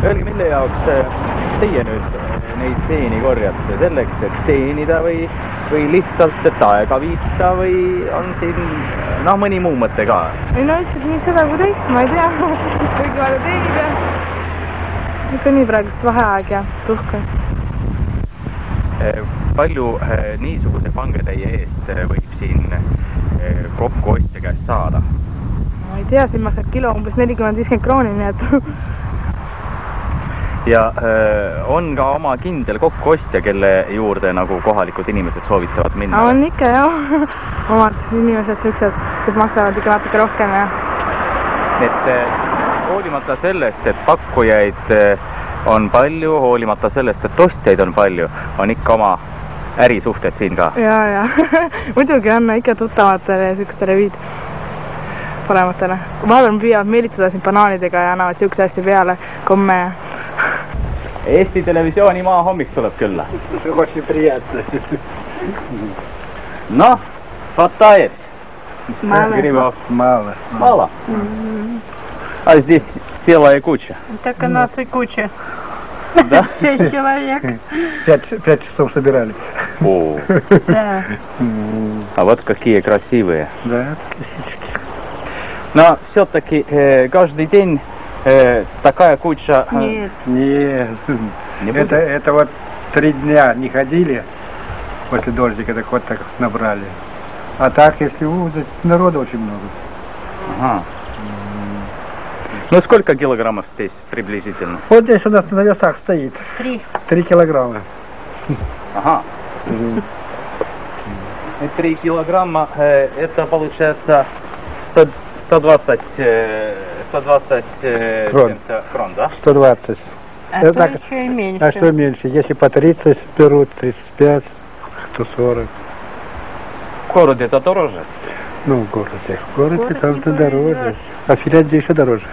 Öelge, mille jaoks teie nüüd neid seeni korjate? Selleks, et teenida või lihtsalt, et aega viita või on siin mõni muu mõte ka? Ei no üldse nii seda kui teist, ma ei tea. Kuigi vaja teenida. Ikka nii praegust vaheaeg ja tuhka. Palju niisuguse pangetäie eest võib siin kokkuostja käest saada? Ma ei tea, siin maksab kilo umbes 40-50 krooni, nii et... Ja on ka oma kindel kokkuostja, kelle juurde nagu kohalikud inimesed soovitavad minna? On ikka, jah. Omad inimesed siuksed, kes maksavad ikka natuke rohkem, jah. Et hoolimata sellest, et pakkujaid on palju, hoolimata sellest, et ostjaid on palju, on ikka oma ärisuhted siin ka? Ja. Muidugi on ikka tuttavatele ja siukestele viid parematele. Vahepeal püüavad meelitada siin banaanidega ja annavad siukse asja peale, komme ja... Eesti Televisiooni maahommik tuleb külla. Очень приятно. Noh, хватает. Мало. Мало? А здесь целая куча. Так у нас и куча. Да? 6 человек. 5 часов собирали. О, Да. а вот какие красивые. Да, лисички. Но все-таки каждый день такая куча... Нет. Нет. Это вот 3 дня не ходили после дождика, так вот так набрали. А так, если народу очень много. Ага. Ну сколько килограммов здесь приблизительно? Вот здесь у нас на весах стоит. 3 килограмма. Ага. 3 килограмма, это получается 120 крон, да? 120. А Это то так, еще и меньше. а что меньше? Если по 30 берут, 35, 140. В городе-то дороже? Ну, в городе там-то дороже. А в Финляндии еще дороже.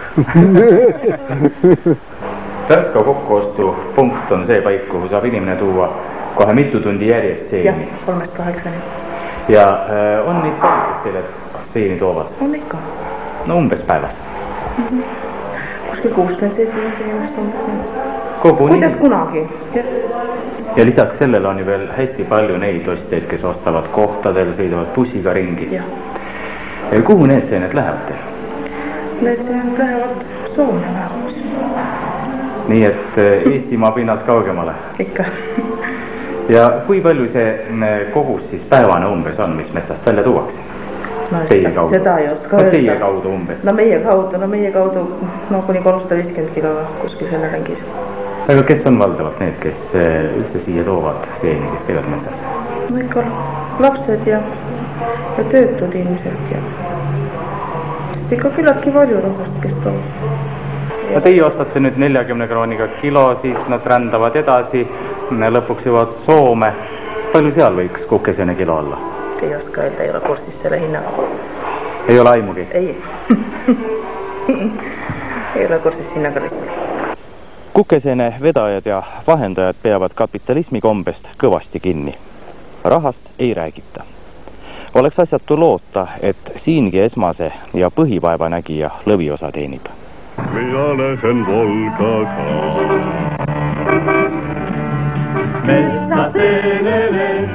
Värska kokkuostupunkt on see paik, kuhu saab inimene tuua kohe mitu tundi järjest seeni. Jah, 3-8. Ja on neid palju, kes teile seeni toovad? On ikka. No umbes päevas. Kuskil 60-70 inimest umbes. Koguni. Kuidas kunagi? Ja lisaks sellele on ju veel hästi palju neid ostjaid, kes ostavad kohtadel, sõidavad bussiga ringi. Jah. Kuhu need seened lähevad teil? Need seened lähevad Soome vähemaks. Nii et Eestimaa pinnad kaugemale? Ikka. Ja kui palju see kogus siis päevane umbes on, mis metsast välja tuuakse? No seda ei oska öelda. Teie kaudu umbes? No meie kaudu kuni 350 kilo kuskil selle ringis. Aga kes on valdavalt need, kes üldse siia toovad seeni, kes käivad metsas? No ikka lapsed ja töötud ilmselt ja sest ikka küllaltki palju rahvast, kes toovad. No teie ostate nüüd 40 krooniga kilo, siit nad rändavad edasi, lõpuks jõuavad Soome. Palju seal võiks kukesene kilo olla? Ei oska öelda, ei ole kursis selle hinnaga. Ei ole aimugi? Ei. Ei ole kursis hinnaga. Kukesene vedajad ja vahendajad peavad kapitalismi kombest kõvasti kinni. Rahast ei räägita. Oleks asjatu loota, et siingi esmase ja põhivaeva nägija lõviosa teenib. Mina lähen Volgaga. Metsa selele